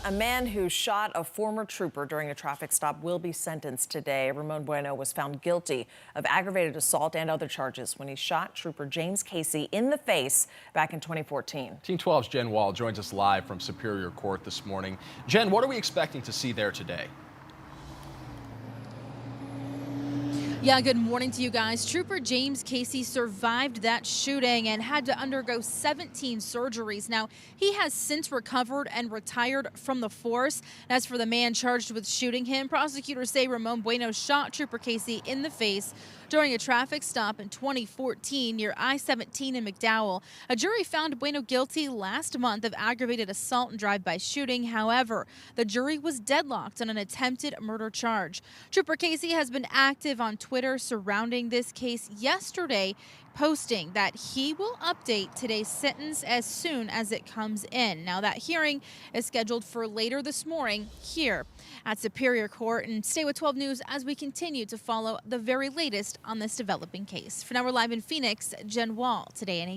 A man who shot a former trooper during a traffic stop will be sentenced today. Ramon Bueno was found guilty of aggravated assault and other charges when he shot Trooper James Casey in the face back in 2014. Team 12's Jen Wahl joins us live from Superior Court this morning. Jen, what are we expecting to see there today? Yeah, good morning to you guys. Trooper James Casey survived that shooting and had to undergo 17 surgeries. Now, he has since recovered and retired from the force. As for the man charged with shooting him, prosecutors say Ramon Bueno shot Trooper Casey in the face during a traffic stop in 2014 near I-17 in McDowell. A jury found Bueno guilty last month of aggravated assault and drive-by shooting. However, the jury was deadlocked on an attempted murder charge. Trooper Casey has been active on Twitter surrounding this case yesterday, posting that he will update today's sentence as soon as it comes in. Now, that hearing is scheduled for later this morning here at Superior Court. And stay with 12 News as we continue to follow the very latest on this developing case. For now, we're live in Phoenix. Jen Wahl, Today in 8.